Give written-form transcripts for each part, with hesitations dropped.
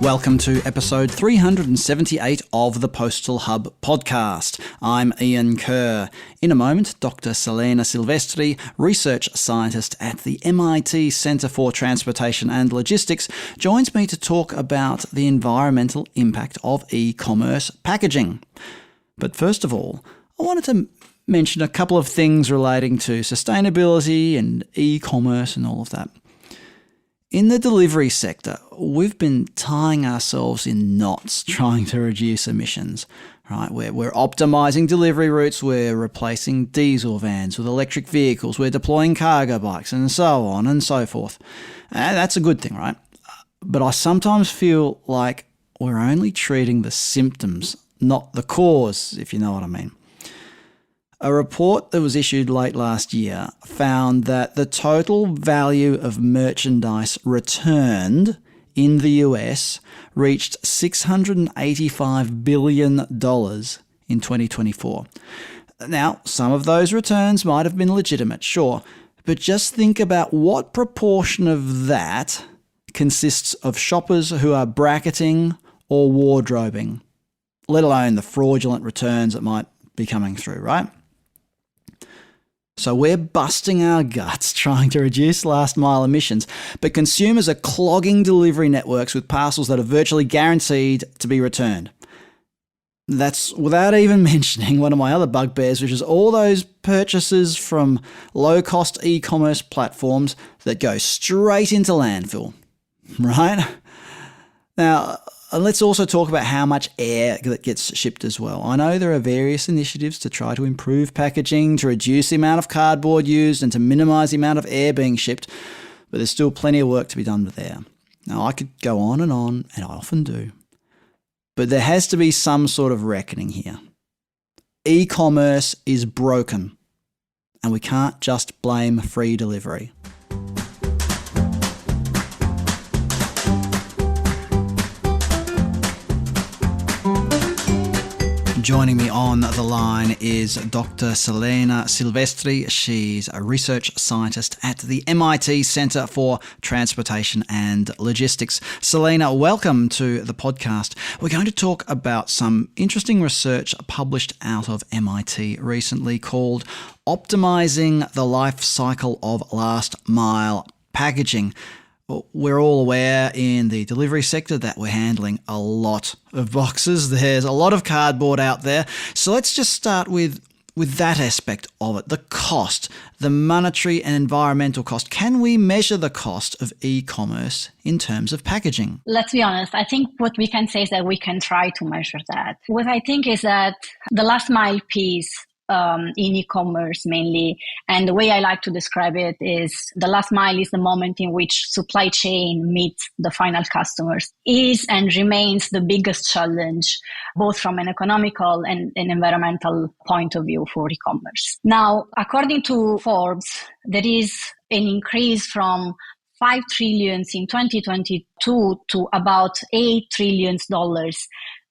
Welcome to episode 378 of the Postal Hub podcast. I'm Ian Kerr. In a moment, Dr. Selene Silvestri, research scientist at the MIT Centre for Transportation and Logistics, joins me to talk about the environmental impact of e-commerce packaging. But first of all, I wanted to mention a couple of things relating to sustainability and e-commerce and all of that. In the delivery sector, we've been tying ourselves in knots trying to reduce emissions, right? We're optimizing delivery routes, we're replacing diesel vans with electric vehicles, we're deploying cargo bikes, and so on and so forth. And that's a good thing, right? But I sometimes feel like we're only treating the symptoms, not the cause, if you know what I mean. A report that was issued late last year found that the total value of merchandise returned in the US reached $685 billion in 2024. Now, some of those returns might have been legitimate, sure, but just think about what proportion of that consists of shoppers who are bracketing or wardrobing, let alone the fraudulent returns that might be coming through, right? So we're busting our guts trying to reduce last mile emissions, but consumers are clogging delivery networks with parcels that are virtually guaranteed to be returned. That's without even mentioning one of my other bugbears, which is all those purchases from low-cost e-commerce platforms that go straight into landfill, right? Now, let's also talk about how much air that gets shipped as well. I know there are various initiatives to try to improve packaging, to reduce the amount of cardboard used and to minimise the amount of air being shipped, but there's still plenty of work to be done there. Now, I could go on, and I often do. But there has to be some sort of reckoning here. E-commerce is broken, and we can't just blame free delivery. Joining me on the line is Dr. Selene Silvestri. She's a research scientist at the MIT Centre for Transportation and Logistics. Selene, welcome to the podcast. We're going to talk about some interesting research published out of MIT recently called Optimizing the Life Cycle of Last Mile Packaging. We're all aware in the delivery sector that we're handling a lot of boxes. There's a lot of cardboard out there. So let's just start with that aspect of it, the cost, the monetary and environmental cost. Can we measure the cost of e-commerce in terms of packaging? Let's be honest. I think what we can say is that we can try to measure that. What I think is that the last mile piece in e-commerce mainly. And the way I like to describe it is the last mile is the moment in which supply chain meets the final customers, is and remains the biggest challenge, both from an economical and an environmental point of view for e-commerce. Now, according to Forbes, there is an increase from $5 trillion in 2022 to about $8 trillion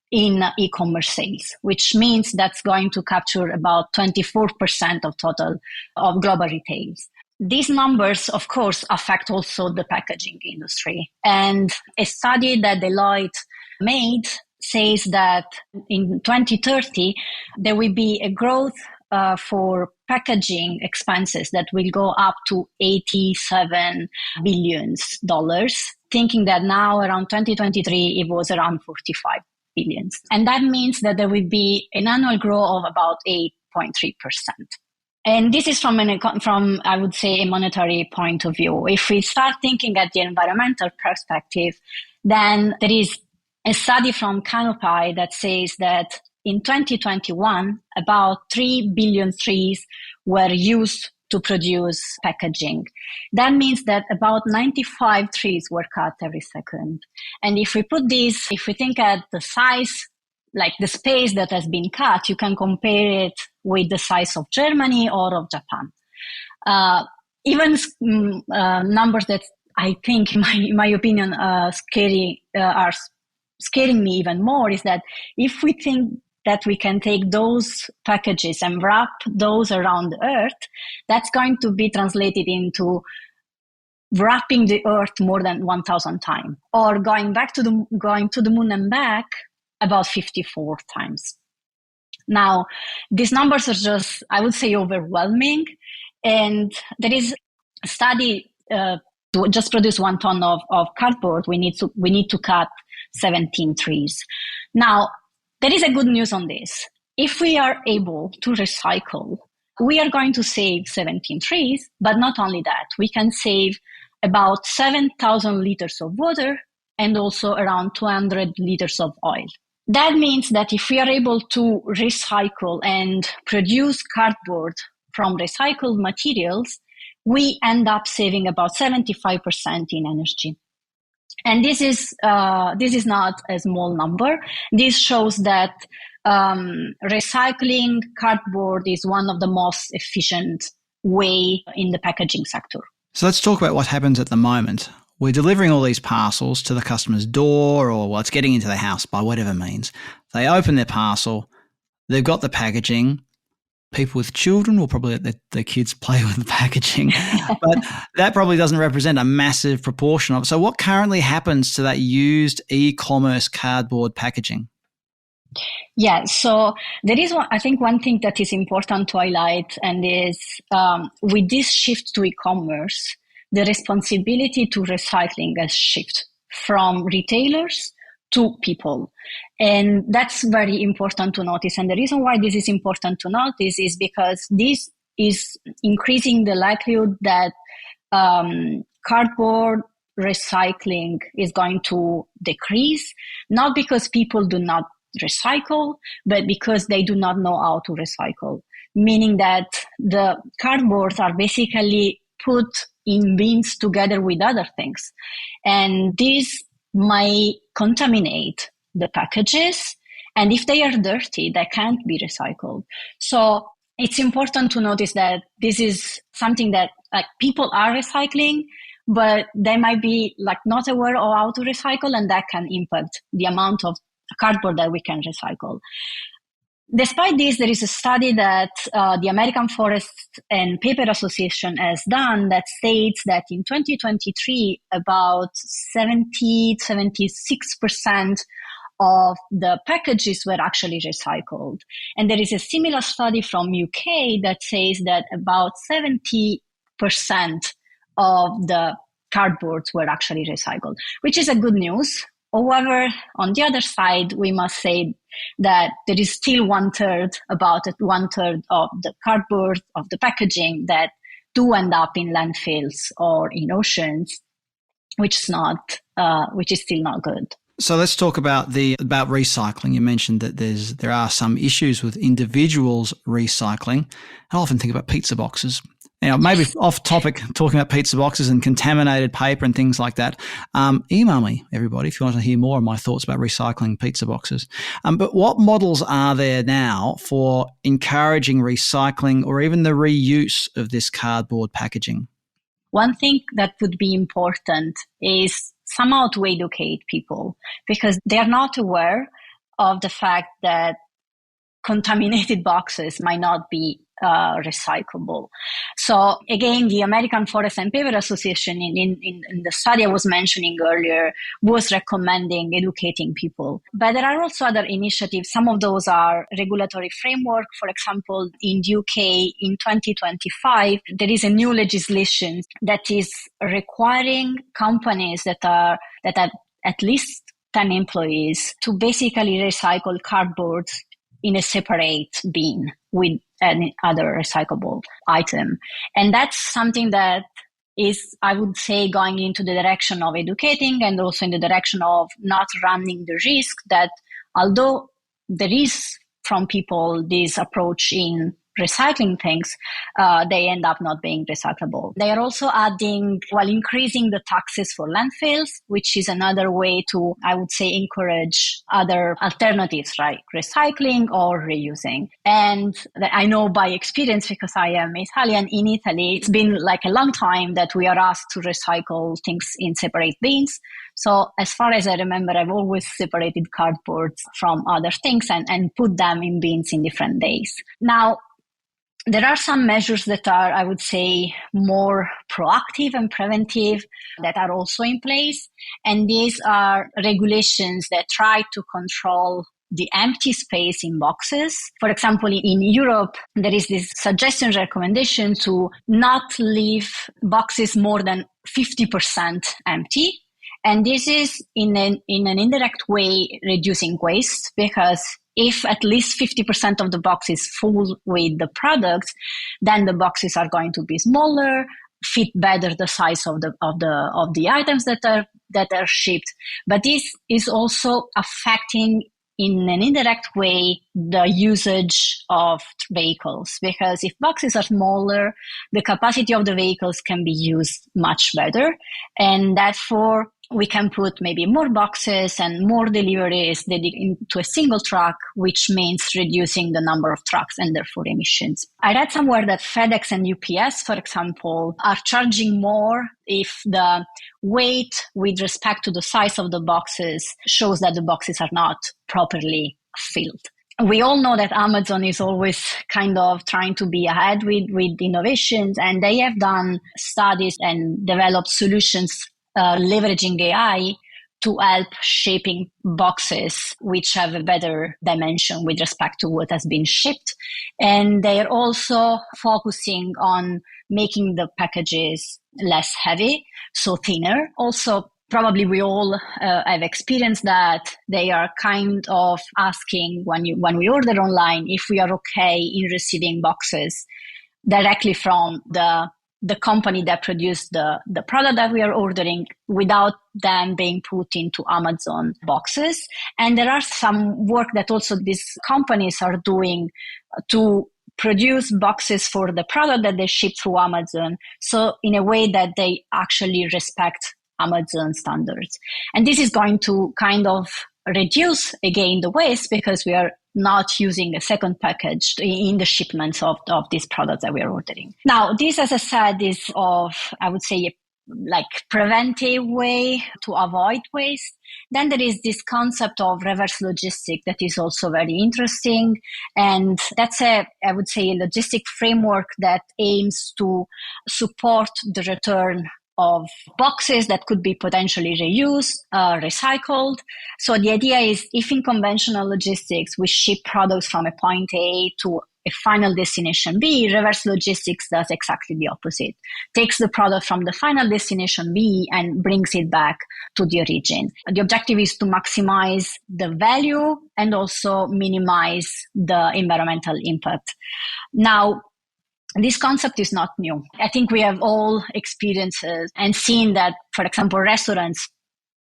in e-commerce sales, which means that's going to capture about 24% of total of global retails. These numbers, of course, affect also the packaging industry. And a study that Deloitte made says that in 2030, there will be a growth for packaging expenses that will go up to $87 billion, thinking that now around 2023, it was around 45 billions. And that means that there will be an annual growth of about 8.3%. And this is from, I would say, a monetary point of view. If we start thinking at the environmental perspective, then there is a study from Canopy that says that in 2021, about 3 billion trees were used to produce packaging. That means that about 95 trees were cut every second. And if we think at the size, like the space that has been cut, you can compare it with the size of Germany or of Japan. Even numbers that I think, in my opinion, are scaring me even more is that if we think that we can take those packages and wrap those around the earth, that's going to be translated into wrapping the earth more than 1,000 times, or going to the moon and back about 54 times. Now, these numbers are just, I would say, overwhelming. And there is a study to just produce 1 ton of cardboard. We need to cut 17 trees. Now, there is a good news on this. If we are able to recycle, we are going to save 17 trees, but not only that, we can save about 7,000 liters of water and also around 200 liters of oil. That means that if we are able to recycle and produce cardboard from recycled materials, we end up saving about 75% in energy. And this is not a small number. This shows that recycling cardboard is one of the most efficient way in the packaging sector. So let's talk about what happens at the moment. We're delivering all these parcels to the customer's door, or it's getting into their house by whatever means. They open their parcel, they've got the packaging. People with children will probably let their kids play with the packaging, but that probably doesn't represent a massive proportion of it. So what currently happens to that used e-commerce cardboard packaging? Yeah, so there is I think one thing that is important to highlight, and is with this shift to e-commerce, the responsibility to recycling has shifted from retailers to people. And that's very important to notice. And the reason why this is important to notice is because this is increasing the likelihood that cardboard recycling is going to decrease, not because people do not recycle, but because they do not know how to recycle, meaning that the cardboards are basically put in bins together with other things. And this might contaminate the packages. And if they are dirty, they can't be recycled. So it's important to notice that this is something that people are recycling, but they might be not aware of how to recycle, and that can impact the amount of cardboard that we can recycle. Despite this, there is a study that the American Forest and Paper Association has done that states that in 2023, about 76% of the packages were actually recycled. And there is a similar study from UK that says that about 70% of the cardboards were actually recycled, which is a good news. However, on the other side, we must say that there is still about one third of the cardboard, of the packaging, that do end up in landfills or in oceans, which is still not good. So let's talk about recycling. You mentioned that there are some issues with individuals recycling. I often think about pizza boxes. Maybe off topic, talking about pizza boxes and contaminated paper and things like that. Email me, everybody, if you want to hear more of my thoughts about recycling pizza boxes. But what models are there now for encouraging recycling or even the reuse of this cardboard packaging? One thing that would be important is somehow to educate people, because they are not aware of the fact that contaminated boxes might not be recyclable. So again, the American Forest and Paper Association in the study I was mentioning earlier was recommending educating people. But there are also other initiatives. Some of those are regulatory framework. For example, in the UK in 2025, there is a new legislation that is requiring companies that have at least 10 employees to basically recycle cardboard in a separate bin with any other recyclable item. And that's something that is, I would say, going into the direction of educating and also in the direction of not running the risk that although there is from people this approach in recycling things, they end up not being recyclable. They are also increasing the taxes for landfills, which is another way to, I would say, encourage other alternatives like recycling or reusing. And I know by experience, because I am Italian, in Italy, it's been a long time that we are asked to recycle things in separate bins. So as far as I remember, I've always separated cardboard from other things and put them in bins in different days. Now, There are some measures that are, I would say, more proactive and preventive that are also in place. And these are regulations that try to control the empty space in boxes. For example, in Europe, there is this suggestion recommendation to not leave boxes more than 50% empty. And this is in an indirect way reducing waste, because if at least 50% of the box is full with the products, then the boxes are going to be smaller, fit better the size of the items that are shipped. But this is also affecting in an indirect way the usage of vehicles, because if boxes are smaller, the capacity of the vehicles can be used much better, and therefore we can put maybe more boxes and more deliveries into a single truck, which means reducing the number of trucks and therefore emissions. I read somewhere that FedEx and UPS, for example, are charging more if the weight with respect to the size of the boxes shows that the boxes are not properly filled. We all know that Amazon is always kind of trying to be ahead with innovations, and they have done studies and developed solutions leveraging AI to help shaping boxes which have a better dimension with respect to what has been shipped. And they're also focusing on making the packages less heavy, so thinner. Also, probably we all have experienced that they are kind of asking when we order online if we are okay in receiving boxes directly from the company that produced the product that we are ordering without them being put into Amazon boxes. And there are some work that also these companies are doing to produce boxes for the product that they ship through Amazon, so in a way that they actually respect Amazon standards. And this is going to kind of reduce again the waste, because we are not using a second package in the shipments of these products that we are ordering. Now, this, as I said, is of, I would say, like preventive way to avoid waste. Then there is this concept of reverse logistics that is also very interesting. And that's I would say, a logistic framework that aims to support the return of boxes that could be potentially reused, recycled. So the idea is, if in conventional logistics we ship products from a point A to a final destination B, reverse logistics does exactly the opposite. Takes the product from the final destination B and brings it back to the origin. The objective is to maximize the value and also minimize the environmental impact. Now, this concept is not new. I think we have all experienced and seen that, for example, restaurants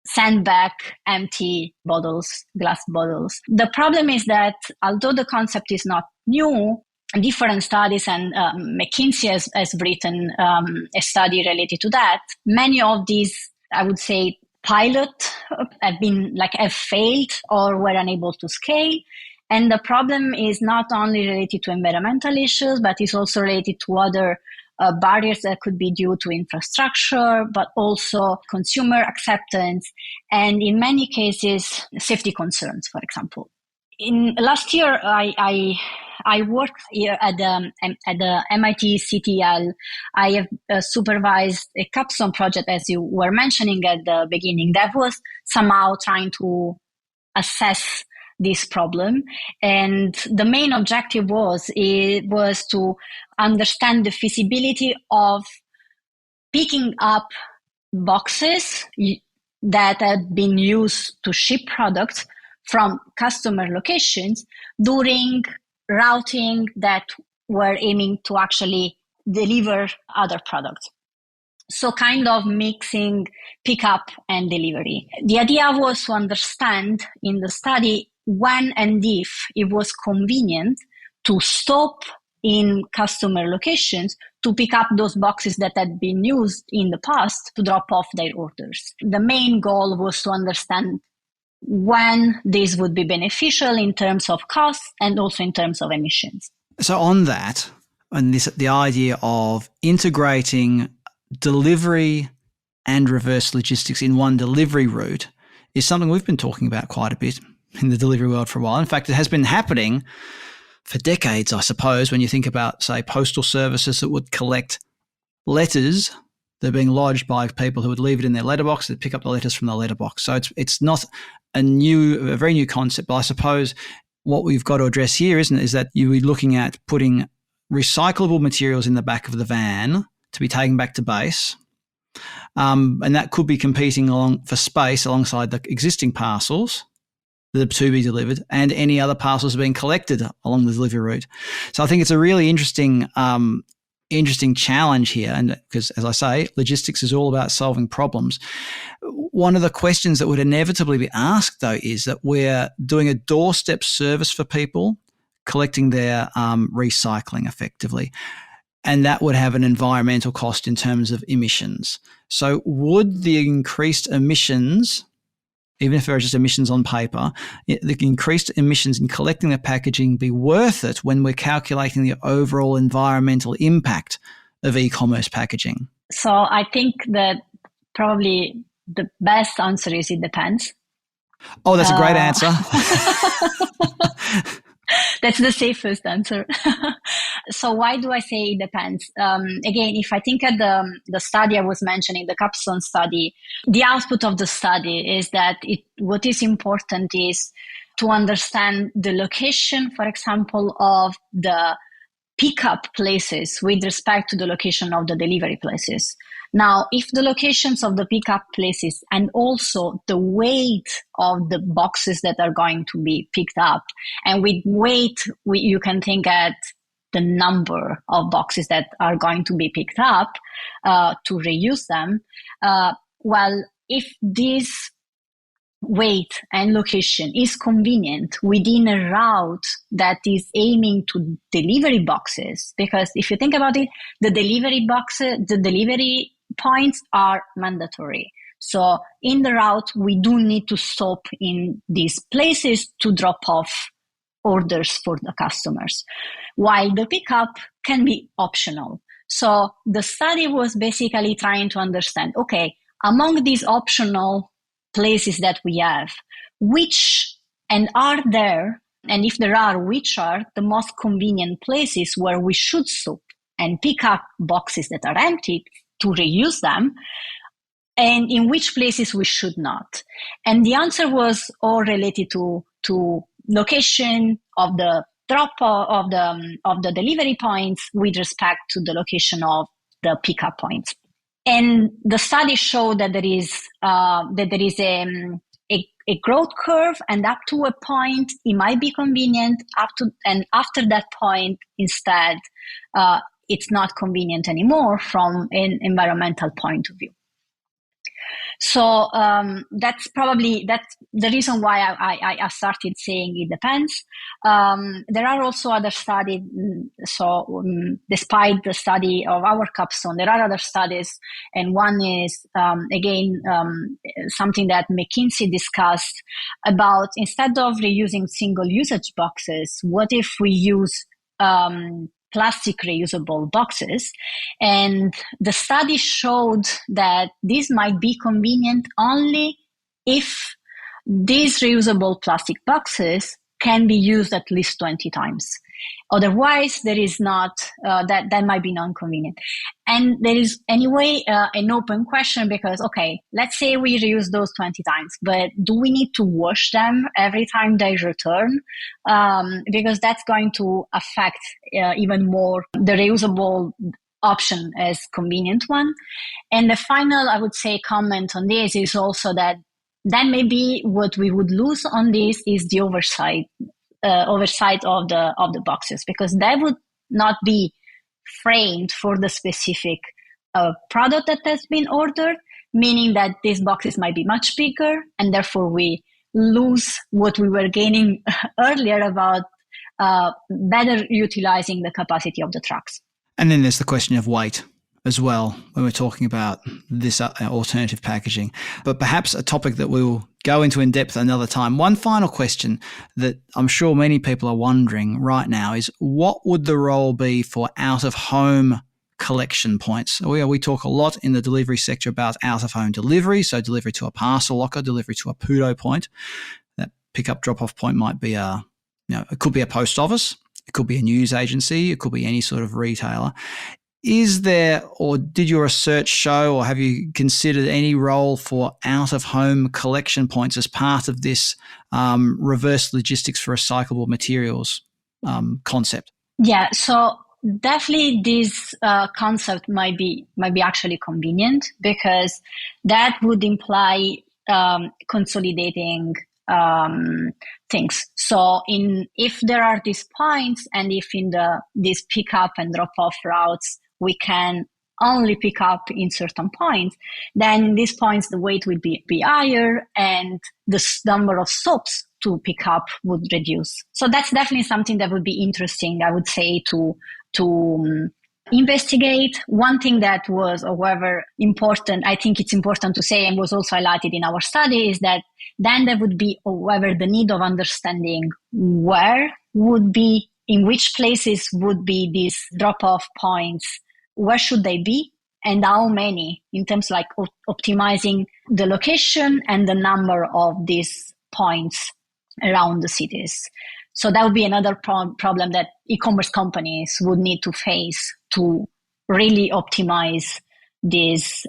send back empty bottles, glass bottles. The problem is that although the concept is not new, different studies, and McKinsey has written a study related to that, many of these, I would say, pilot have failed or were unable to scale. And the problem is not only related to environmental issues, but is also related to other barriers that could be due to infrastructure, but also consumer acceptance, and in many cases, safety concerns, for example. In last year, I worked here at the MIT CTL. I have supervised a capstone project, as you were mentioning at the beginning, that was somehow trying to assess this problem. And the main objective was to understand the feasibility of picking up boxes that had been used to ship products from customer locations during routing that were aiming to actually deliver other products. So kind of mixing pickup and delivery. The idea was to understand in the study when and if it was convenient to stop in customer locations to pick up those boxes that had been used in the past to drop off their orders. The main goal was to understand when this would be beneficial in terms of cost and also in terms of emissions. So on that, and the idea of integrating delivery and reverse logistics in one delivery route is something we've been talking about quite a bit in the delivery world for a while. In fact, it has been happening for decades, I suppose, when you think about, say, postal services that would collect letters that are being lodged by people who would leave it in their letterbox, they'd pick up the letters from the letterbox. So it's not a very new concept, but I suppose what we've got to address here, isn't it, is that you're looking at putting recyclable materials in the back of the van to be taken back to base. And that could be competing for space alongside the existing parcels that are to be delivered and any other parcels being collected along the delivery route. So I think it's a really interesting challenge here. And because, as I say, logistics is all about solving problems. One of the questions that would inevitably be asked, though, is that we're doing a doorstep service for people collecting their recycling effectively. And that would have an environmental cost in terms of emissions. So would the increased emissions, even if they're just emissions on paper, the increased emissions in collecting the packaging be worth it when we're calculating the overall environmental impact of e-commerce packaging? So I think that probably the best answer is it depends. Oh, that's a great answer. That's the safest answer. So why do I say it depends? Again, if I think at the study I was mentioning, the capstone study, the output of the study is that what is important is to understand the location, for example, of the pickup places with respect to the location of the delivery places. Now, if the locations of the pickup places and also the weight of the boxes that are going to be picked up, and with weight, you can think at the number of boxes that are going to be picked up to reuse them. Well, if this weight and location is convenient within a route that is aiming to delivery boxes, because if you think about it, the delivery points are mandatory. So in the route, we do need to stop in these places to drop off orders for the customers, while the pickup can be optional. So the study was basically trying to understand, okay, among these optional places that we have, which and are there, and if there are, which are the most convenient places where we should stop and pick up boxes that are empty to reuse them, and in which places we should not. And the answer was all related to location of the drop of the delivery points with respect to the location of the pickup points. And the study showed that there is a growth curve, and up to a point it might be convenient. And after that point, instead, it's not convenient anymore from an environmental point of view. So that's the reason why I started saying it depends. There are also other studies. So despite the study of our capstone, there are other studies, and one is something that McKinsey discussed about, instead of reusing single usage boxes, what if we use plastic reusable boxes? And the study showed that this might be convenient only if these reusable plastic boxes can be used at least 20 times. Otherwise, there is not, that might be non-convenient. And there is anyway an open question, because, okay, let's say we reuse those 20 times, but do we need to wash them every time they return? Because that's going to affect even more the reusable option as convenient one. And the final, I would say, comment on this is also that then maybe what we would lose on this is the oversight of the boxes, because they would not be framed for the specific product that has been ordered, meaning that these boxes might be much bigger, and therefore we lose what we were gaining earlier about better utilizing the capacity of the trucks. And then there's the question of weight as well when we're talking about this alternative packaging. But perhaps a topic that we'll go into in depth another time. One final question that I'm sure many people are wondering right now is, what would the role be for out-of-home collection points? We talk a lot in the delivery sector about out-of-home delivery, so delivery to a parcel locker, delivery to a PUDO point. That pick-up drop-off point might be it could be a post office. It could be a news agency. It could be any sort of retailer. Is there, or did your research show, or have you considered any role for out-of-home collection points as part of this reverse logistics for recyclable materials concept? Yeah, so definitely this concept might be actually convenient, because that would imply consolidating things. So if there are these points, and if in these pick up and drop off routes we can only pick up in certain points, then in these points the weight would be higher, and the number of stops to pick up would reduce. So that's definitely something that would be interesting, I would say, to investigate. One thing that was, however, important, I think it's important to say, and was also highlighted in our study, is that then there would be, however, the need of understanding in which places would be these drop-off points, where should they be, and how many, in terms like optimizing the location and the number of these points around the cities. So that would be another problem that e-commerce companies would need to face to really optimize this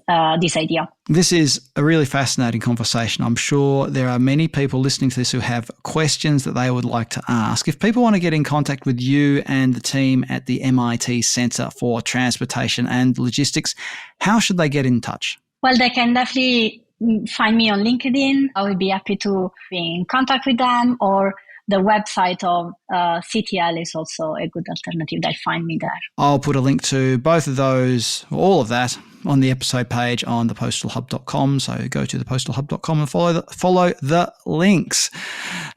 idea. This is a really fascinating conversation. I'm sure there are many people listening to this who have questions that they would like to ask. If people want to get in contact with you and the team at the MIT Centre for Transportation and Logistics, how should they get in touch? Well, they can definitely find me on LinkedIn. I will be happy to be in contact with them, or the website of CTL is also a good alternative. They'll find me there. I'll put a link to both of those, all of that, on the episode page on thepostalhub.com. So go to thepostalhub.com and follow the links.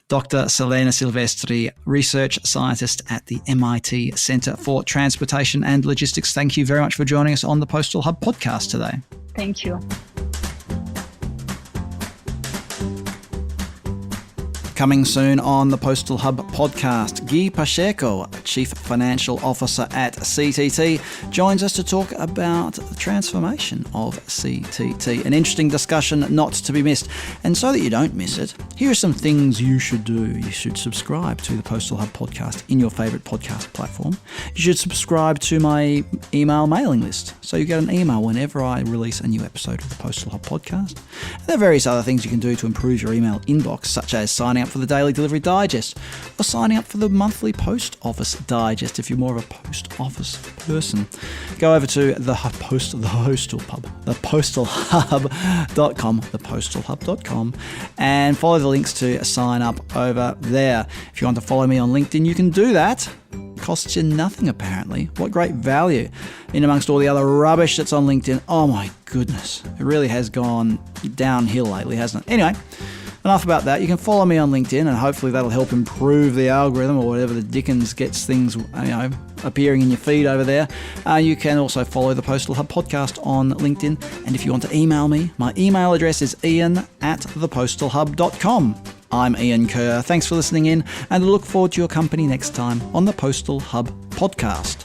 Dr. Selene Silvestri, research scientist at the MIT Centre for Transportation and Logistics. Thank you very much for joining us on the Postal Hub podcast today. Thank you. Coming soon on the Postal Hub podcast, Guy Pacheco, Chief Financial Officer at CTT, joins us to talk about the transformation of CTT. An interesting discussion not to be missed. And so that you don't miss it, here are some things you should do. You should subscribe to the Postal Hub podcast in your favourite podcast platform. You should subscribe to my email mailing list so you get an email whenever I release a new episode of the Postal Hub podcast. And there are various other things you can do to improve your email inbox, such as signing up for the Daily Delivery Digest, or signing up for the monthly Post Office Digest if you're more of a post office person. Go over to thepostalhub.com, and follow the links to sign up over there. If you want to follow me on LinkedIn, you can do that. It costs you nothing, apparently. What great value in amongst all the other rubbish that's on LinkedIn. Oh my goodness, it really has gone downhill lately, hasn't it? Anyway, enough about that. You can follow me on LinkedIn, and hopefully that'll help improve the algorithm, or whatever the dickens gets things, appearing in your feed over there. You can also follow the Postal Hub podcast on LinkedIn. And if you want to email me, my email address is ian@thepostalhub.com. I'm Ian Kerr. Thanks for listening in, and I look forward to your company next time on the Postal Hub podcast.